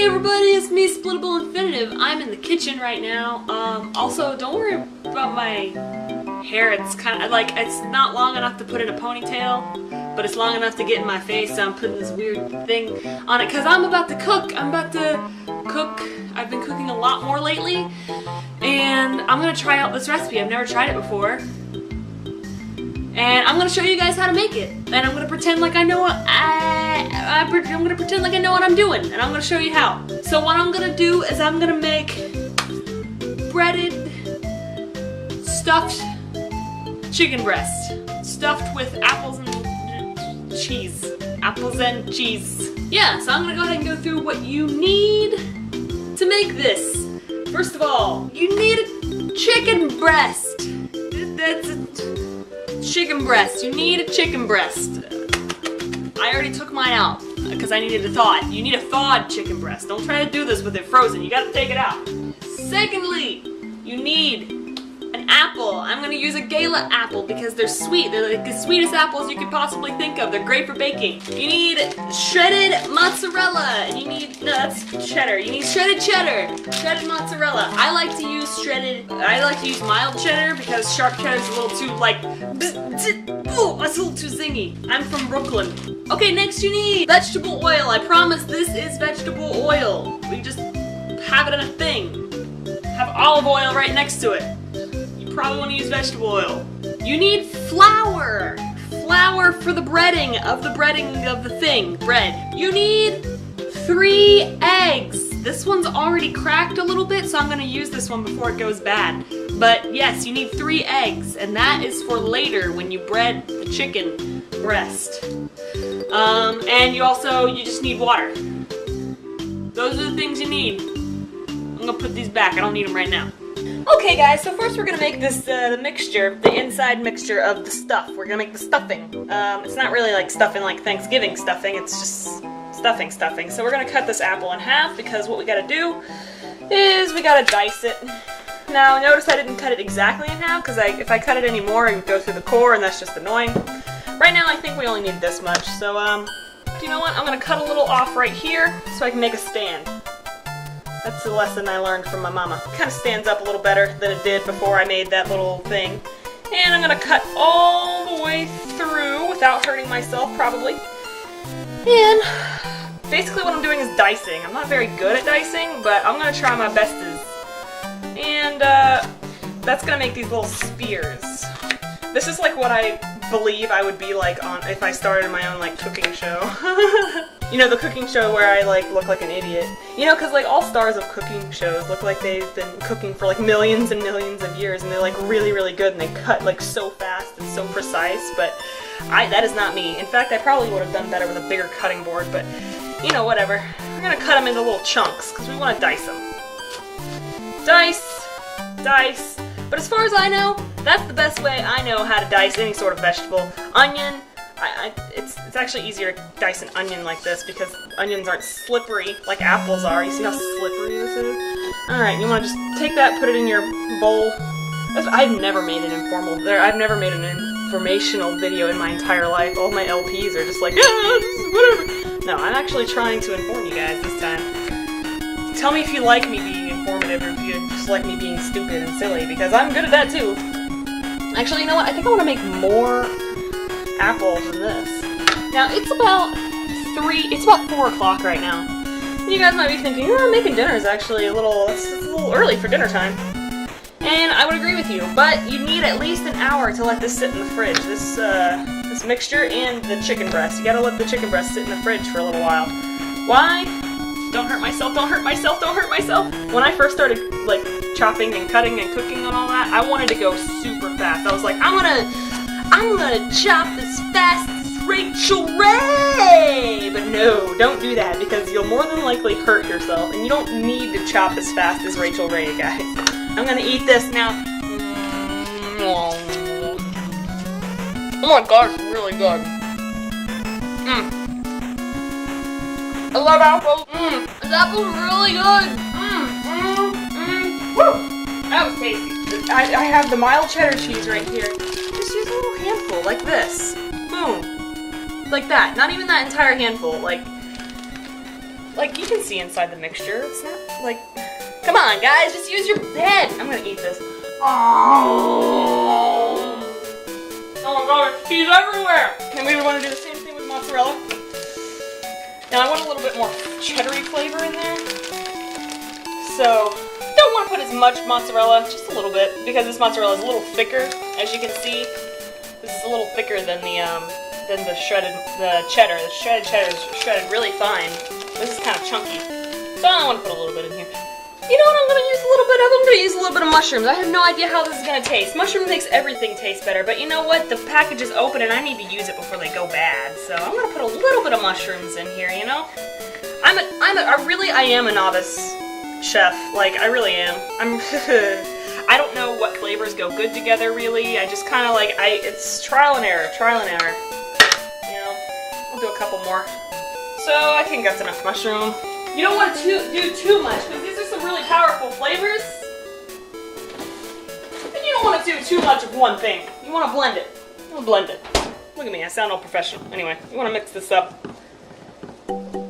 everybody, it's me, Splittable Infinitive. I'm in the kitchen right now. Also, don't worry about my hair. It's kind of like, it's not long enough to put in a ponytail, but it's long enough to get in my face, so I'm putting this weird thing on it because I'm about to cook. I've been cooking a lot more lately, and I'm gonna try out this recipe. I've never tried it before. And I'm gonna show you guys how to make it. And I'm gonna pretend like I know what I'm gonna pretend like I know what I'm doing, and I'm gonna show you how. So what I'm gonna do is I'm gonna make breaded stuffed chicken breast, stuffed with apples and cheese. Apples and cheese. Yeah, so I'm gonna go ahead and go through what you need to make this. First of all, you need a chicken breast. That's a chicken breast. You need a chicken breast. I already took mine out because I needed to thaw it. You need a thawed chicken breast. Don't try to do this with it frozen. You gotta take it out. Secondly, you need an apple. I'm gonna use a gala apple because they're sweet. They're like the sweetest apples you could possibly think of. They're great for baking. You need shredded mozzarella, and you need, no, that's cheddar. You need shredded cheddar, shredded mozzarella. I like to use mild cheddar because sharp cheddar is a little too like, oh, that's a little too zingy. I'm from Brooklyn. Okay, next you need vegetable oil. I promise this is vegetable oil. We just have it in a thing. Have olive oil right next to it. Probably want to use vegetable oil. You need flour. Flour for the breading of the thing. Bread. You need 3 eggs. This one's already cracked a little bit, so I'm going to use this one before it goes bad. But yes, you need 3 eggs, and that is for later when you bread the chicken breast. And you just need water. Those are the things you need. I'm going to put these back. I don't need them right now. Okay guys, so first we're going to make this, the mixture, the inside mixture of the stuff. We're going to make the stuffing. It's not really like stuffing like Thanksgiving stuffing, it's just stuffing. So we're going to cut this apple in half because what we got to do is we got to dice it. Now notice I didn't cut it exactly in half because if I cut it any more it would go through the core and that's just annoying. Right now I think we only need this much, so you know what, I'm going to cut a little off right here so I can make a stand. That's the lesson I learned from my mama. It kind of stands up a little better than it did before I made that little thing. And I'm going to cut all the way through without hurting myself, probably. And basically what I'm doing is dicing. I'm not very good at dicing, but I'm going to try my bestest. And that's going to make these little spears. This is like what I believe I would be like if I started my own like cooking show. You know, the cooking show where I like look like an idiot. You know, because like all stars of cooking shows look like they've been cooking for like millions and millions of years, and they're like really, really good, and they cut like so fast and so precise. But that is not me. In fact, I probably would have done better with a bigger cutting board. But you know, whatever. We're gonna cut them into little chunks because we want to dice them. Dice, dice. But as far as I know, that's the best way I know how to dice any sort of vegetable. Onion. It's actually easier to dice an onion like this because onions aren't slippery like apples are. You see how slippery this is? Alright, you want to just take that, put it in your bowl. I've never made an informational video in my entire life. All my LPs are just like, whatever. No, I'm actually trying to inform you guys this time. Tell me if you like me being informative or if you just like me being stupid and silly, because I'm good at that too. Actually, you know what? I think I want to make more apples than this. Now it's about 4 o'clock right now. And you guys might be thinking, oh, making dinner is actually it's a little early for dinner time. And I would agree with you, but you need at least an hour to let this sit in the fridge. This mixture and the chicken breast. You gotta let the chicken breast sit in the fridge for a little while. Why? Don't hurt myself, don't hurt myself, don't hurt myself. When I first started like chopping and cutting and cooking and all that, I wanted to go super fast. I was like, I'm gonna chop as fast as Rachel Ray! But no, don't do that because you'll more than likely hurt yourself, and you don't need to chop as fast as Rachel Ray, guys. I'm gonna eat this now. Oh my gosh, it's really good. I love apples. This apple's really good. Woo! That was tasty. I have the mild cheddar cheese right here. Just use a little handful, like this. Boom. Like that. Not even that entire handful. Like, like, you can see inside the mixture. It's not, like, come on, guys, just use your head. I'm gonna eat this. Oh my god, there's cheese everywhere. And we want to do the same thing with mozzarella. Now I want a little bit more cheddary flavor in there. So, don't want to put as much mozzarella, just a little bit, because this mozzarella is a little thicker. As you can see, this is a little thicker than the cheddar. The shredded cheddar is shredded really fine. This is kind of chunky. So I want to put a little bit in here. You know what I'm going to use a little bit of? I'm going to use a little bit of mushrooms. I have no idea how this is going to taste. Mushroom makes everything taste better, but you know what? The package is open and I need to use it before they go bad. So I'm going to put a little bit of mushrooms in here, you know? I am a novice chef. Like, I really am. I don't know what flavors go good together, really. I just kind of like, it's trial and error. You know, I'll do a couple more. So I think that's enough mushroom. You don't want to do too much, because these are some really powerful flavors. And you don't want to do too much of one thing. You want to blend it. Look at me, I sound all professional. Anyway, you want to mix this up.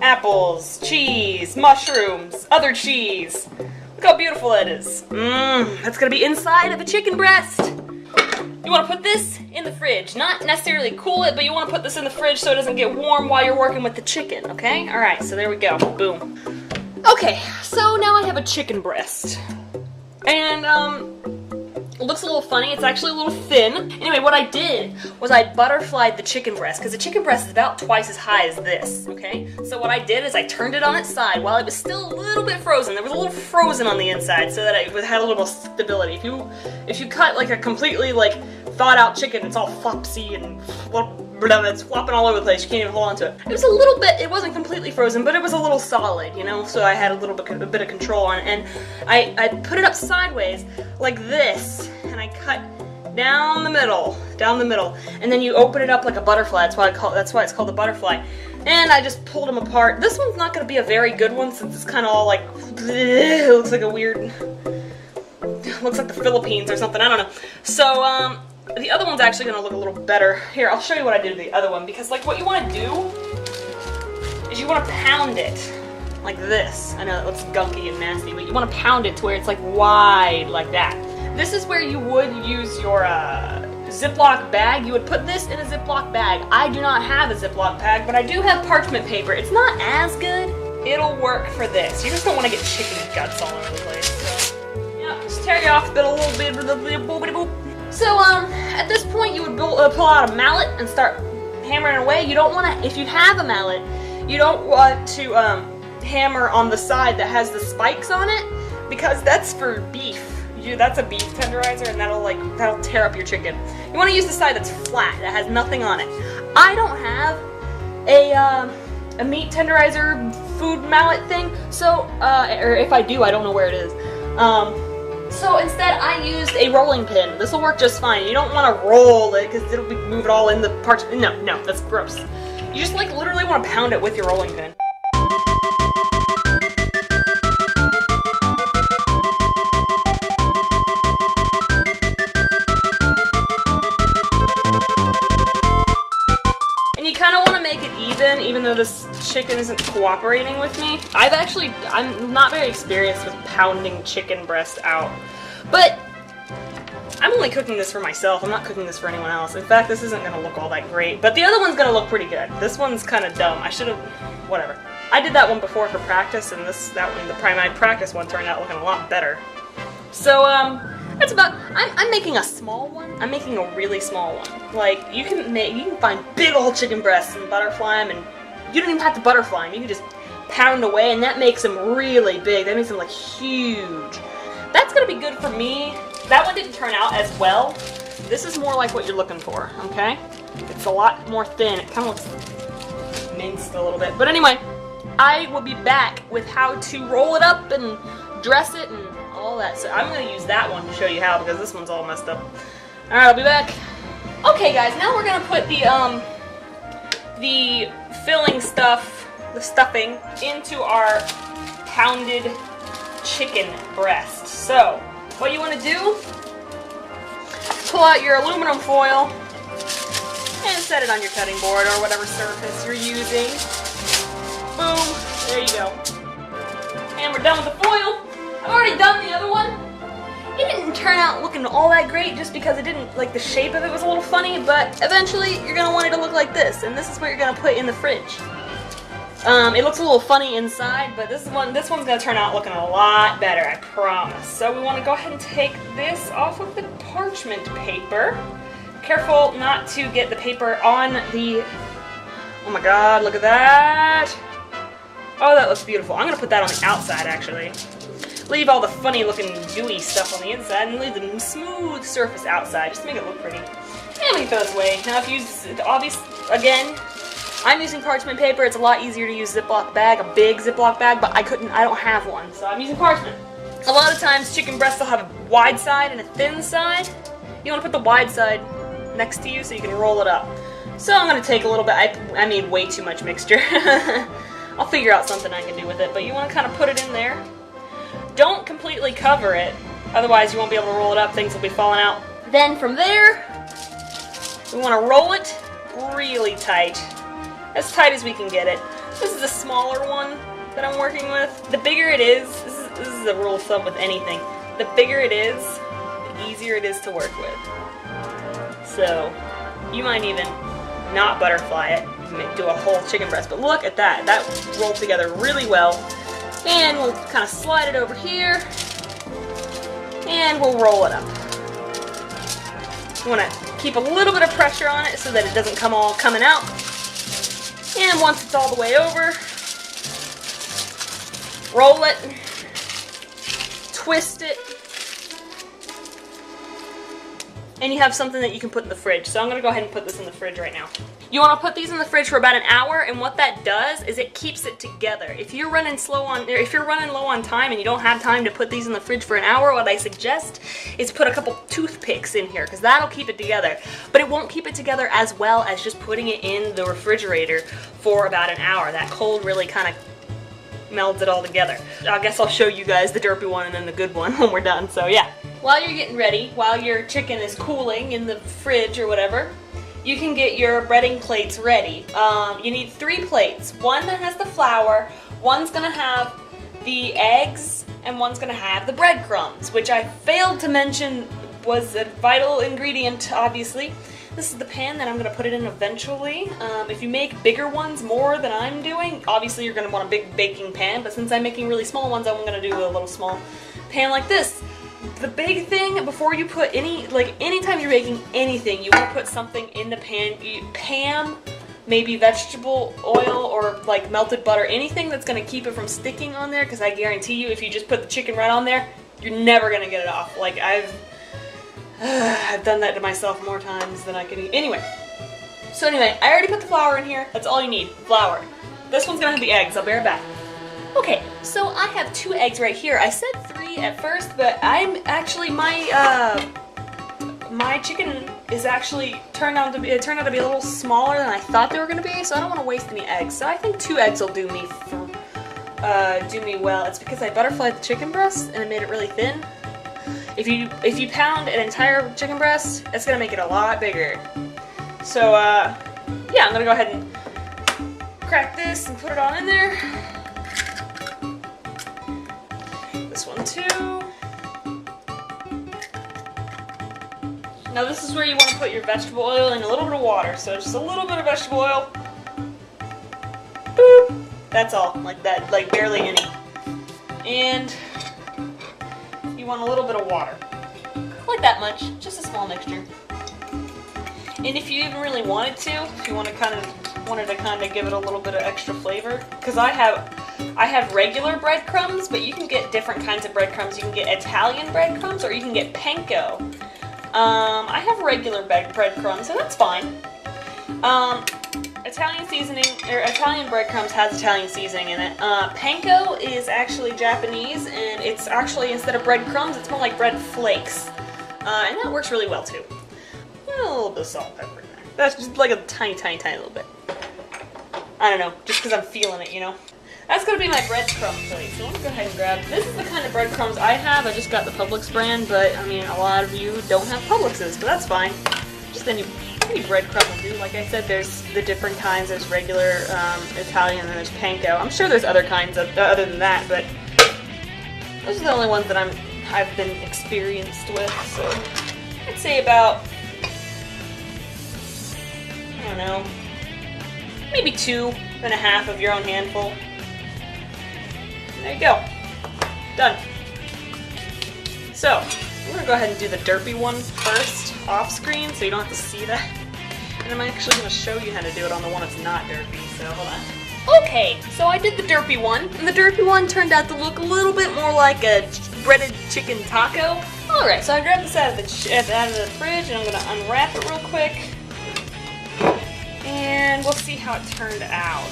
Apples, cheese, mushrooms, other cheese. Look how beautiful that is. That's going to be inside of a chicken breast. You want to put this in the fridge. Not necessarily cool it, but you want to put this in the fridge so it doesn't get warm while you're working with the chicken, okay? Alright, so there we go. Boom. Okay, so now I have a chicken breast. And, it looks a little funny. It's actually a little thin. Anyway, what I did was I butterflied the chicken breast, because the chicken breast is about twice as high as this, okay? So what I did is I turned it on its side while it was still a little bit frozen. There was a little frozen on the inside so that it had a little stability. If you cut like a completely like thawed out chicken, it's all flopsy and it's flopping all over the place. You can't even hold on to it. It was a little bit, it wasn't completely frozen, but it was a little solid, you know? So I had a bit of control on it. And I put it up sideways like this, and I cut down the middle, and then you open it up like a butterfly. That's why it's called a butterfly. And I just pulled them apart. This one's not going to be a very good one since it's kind of all like, it looks like a weird, looks like the Philippines or something. I don't know. So the other one's actually going to look a little better. Here, I'll show you what I did to the other one, because like what you want to do is you want to pound it like this. I know that looks gunky and nasty, but you want to pound it to where it's like wide like that. This is where you would use your Ziploc bag. You would put this in a Ziploc bag. I do not have a Ziploc bag, but I do have parchment paper. It's not as good. It'll work for this. You just don't want to get chicken guts all over the place. So, yeah, just tear you off a little bit. So, at this point, you would pull out a mallet and start hammering away. You don't want to, if you have a mallet, you don't want to hammer on the side that has the spikes on it, because that's for beef. That's a beef tenderizer, and that'll tear up your chicken. You want to use the side that's flat, that has nothing on it. I don't have a meat tenderizer food mallet thing, so or if I do, I don't know where it is. So instead, I used a rolling pin. This will work just fine. You don't want to roll it because it'll move it all in the parts. No, that's gross. You just like literally want to pound it with your rolling pin. Even though this chicken isn't cooperating with me. I'm not very experienced with pounding chicken breast out, but I'm only cooking this for myself. I'm not cooking this for anyone else. In fact, this isn't going to look all that great, but the other one's going to look pretty good. This one's kind of dumb. I should have, whatever. I did that one before for practice, and my practice one turned out looking a lot better. So, that's about, I'm making a small one. I'm making a really small one. Like, you can find big old chicken breasts and butterfly them, and you don't even have to butterfly them. You can just pound away, and that makes them really big. That makes them like huge. That's gonna be good for me. That one didn't turn out as well. This is more like what you're looking for, okay? It's a lot more thin. It kind of looks minced a little bit. But anyway, I will be back with how to roll it up and dress it and all that. So I'm going to use that one to show you how, because this one's all messed up. Alright, I'll be back. Okay guys, now we're going to put the filling stuff, the stuffing, into our pounded chicken breast. So, what you want to do, pull out your aluminum foil and set it on your cutting board or whatever surface you're using. Boom. There you go. And we're done with the foil. I've already done the other one. It didn't turn out looking all that great just because it didn't, like, the shape of it was a little funny, but eventually you're gonna want it to look like this, and this is what you're gonna put in the fridge. It looks a little funny inside, but this one's gonna turn out looking a lot better, I promise. So we wanna go ahead and take this off of the parchment paper. Careful not to get the paper on the, oh my god, look at that. Oh, that looks beautiful. I'm gonna put that on the outside, actually. Leave all the funny looking gooey stuff on the inside and leave the smooth surface outside, just to make it look pretty. And we can throw this away. Now if you use, again, I'm using parchment paper. It's a lot easier to use Ziploc bag, a big Ziploc bag, but I don't have one, so I'm using parchment. A lot of times chicken breasts will have a wide side and a thin side. You want to put the wide side next to you so you can roll it up. So I'm going to take a little bit, I made way too much mixture. I'll figure out something I can do with it, but you want to kind of put it in there. Don't completely cover it, otherwise you won't be able to roll it up, things will be falling out. Then from there, we want to roll it really tight. As tight as we can get it. This is a smaller one that I'm working with. The bigger it is, this is a rule of thumb with anything, the bigger it is, the easier it is to work with. So, you might even not butterfly it, do a whole chicken breast, but look at that, that rolled together really well. And we'll kind of slide it over here, and we'll roll it up. You want to keep a little bit of pressure on it so that it doesn't come all coming out. And once it's all the way over, roll it, twist it, and you have something that you can put in the fridge. So I'm going to go ahead and put this in the fridge right now. You want to put these in the fridge for about an hour, and what that does is it keeps it together. If you're running low on time and you don't have time to put these in the fridge for an hour, what I suggest is put a couple toothpicks in here, because that'll keep it together. But it won't keep it together as well as just putting it in the refrigerator for about an hour. That cold really kind of melds it all together. I guess I'll show you guys the derpy one and then the good one when we're done, so yeah. While you're getting ready, while your chicken is cooling in the fridge or whatever, you can get your breading plates ready. You need 3 plates. One that has the flour, one's gonna have the eggs, and one's gonna have the breadcrumbs, which I failed to mention was a vital ingredient, obviously. This is the pan that I'm gonna put it in eventually. If you make bigger ones, more than I'm doing, obviously you're gonna want a big baking pan, but since I'm making really small ones, I'm gonna do a little small pan like this. The big thing before you put anytime you're baking anything, you want to put something in the pan. Pam, maybe vegetable oil or like melted butter, anything that's going to keep it from sticking on there, because I guarantee you if you just put the chicken right on there, you're never going to get it off. Like I've done that to myself more times than I can eat. Anyway, I already put the flour in here. That's all you need, flour. This one's going to have the eggs. I'll be right back. Okay, so I have 2 eggs right here. I said 3 at first, but I'm actually my chicken is actually turned out to be a little smaller than I thought they were gonna be, so I don't want to waste any eggs. So I think 2 eggs will do me well. It's because I butterflied the chicken breast and it made it really thin. If you pound an entire chicken breast, it's gonna make it a lot bigger. So yeah, I'm gonna go ahead and crack this and put it on in there. This one too. Now this is where you want to put your vegetable oil and a little bit of water. So just a little bit of vegetable oil. Boop. That's all, like that, like barely any. And you want a little bit of water. Like that much, just a small mixture. And if you even really wanted to, if you wanted to kind of give it a little bit of extra flavor, because I have regular breadcrumbs, but you can get different kinds of breadcrumbs. You can get Italian breadcrumbs, or you can get panko. I have regular breadcrumbs, and that's fine. Italian seasoning, or Italian breadcrumbs has Italian seasoning in it. Panko is actually Japanese, and it's actually, instead of breadcrumbs, it's more like bread flakes. And that works really well too. A little bit of salt, pepper in there. That's just like a tiny, tiny, tiny little bit. I don't know, just because I'm feeling it, you know. That's going to be my breadcrumb plate, so let me go ahead and grab. This is the kind of breadcrumbs I have. I just got the Publix brand, but I mean, a lot of you don't have Publix's, but that's fine. Just then you any breadcrumb will do. Like I said, there's the different kinds. There's regular Italian, and then there's panko. I'm sure there's other kinds other than that, but those are the only ones that I've been experienced with. So I'd say about, I don't know, maybe 2.5 of your own handful. There you go. Done. So, I'm gonna go ahead and do the derpy one first, off screen, so you don't have to see that. And I'm actually gonna show you how to do it on the one that's not derpy, so hold on. Okay, so I did the derpy one, and the derpy one turned out to look a little bit more like a breaded chicken taco. Alright, so I grabbed this out of the fridge, and I'm gonna unwrap it real quick. And we'll see how it turned out.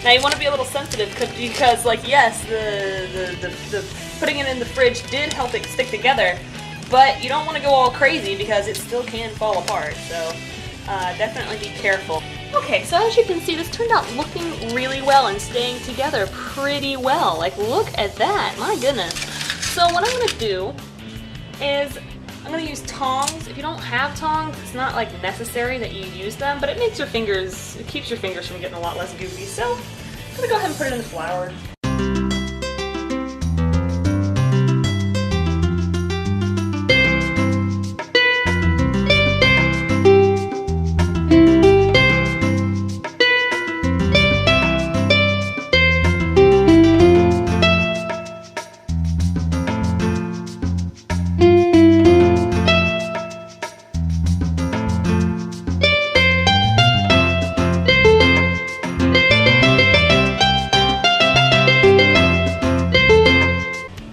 Now you want to be a little sensitive because, like, yes, the putting it in the fridge did help it stick together, but you don't want to go all crazy because it still can fall apart. So definitely be careful. Okay, so as you can see, this turned out looking really well and staying together pretty well. Like, look at that, my goodness. So what I'm gonna do is I'm gonna use tongs. If you don't have tongs, it's not like necessary that you use them, but it makes your fingers, it keeps your fingers from getting a lot less goofy. So I'm gonna go ahead and put it in the flour.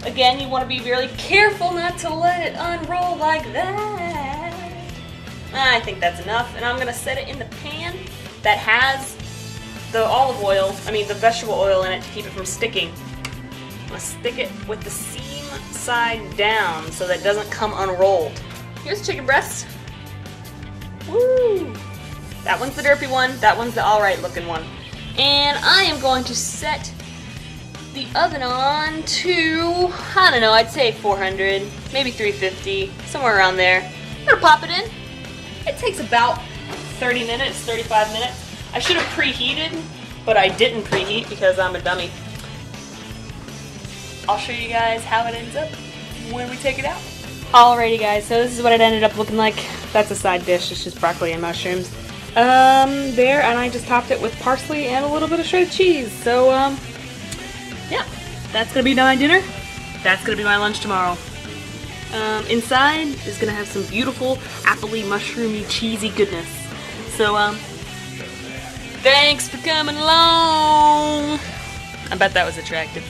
Again, you want to be really careful not to let it unroll like that. I think that's enough, and I'm going to set it in the pan that has the olive oil, the vegetable oil in it to keep it from sticking. I'm going to stick it with the seam side down so that it doesn't come unrolled. Here's chicken breast. Woo! That one's the derpy one, that one's the alright looking one. And I am going to set the oven on to, I don't know, I'd say 400, maybe 350, somewhere around there. I'm gonna pop it in. It takes about 30 minutes, 35 minutes. I should have preheated, but I didn't preheat because I'm a dummy. I'll show you guys how it ends up when we take it out. Alrighty guys, so this is what it ended up looking like. That's a side dish, it's just broccoli and mushrooms. There, and I just topped it with parsley and a little bit of shredded cheese. So, yeah, that's gonna be my dinner. That's gonna be my lunch tomorrow. Inside is gonna have some beautiful appley, mushroomy, cheesy goodness. So, thanks for coming along. I bet that was attractive.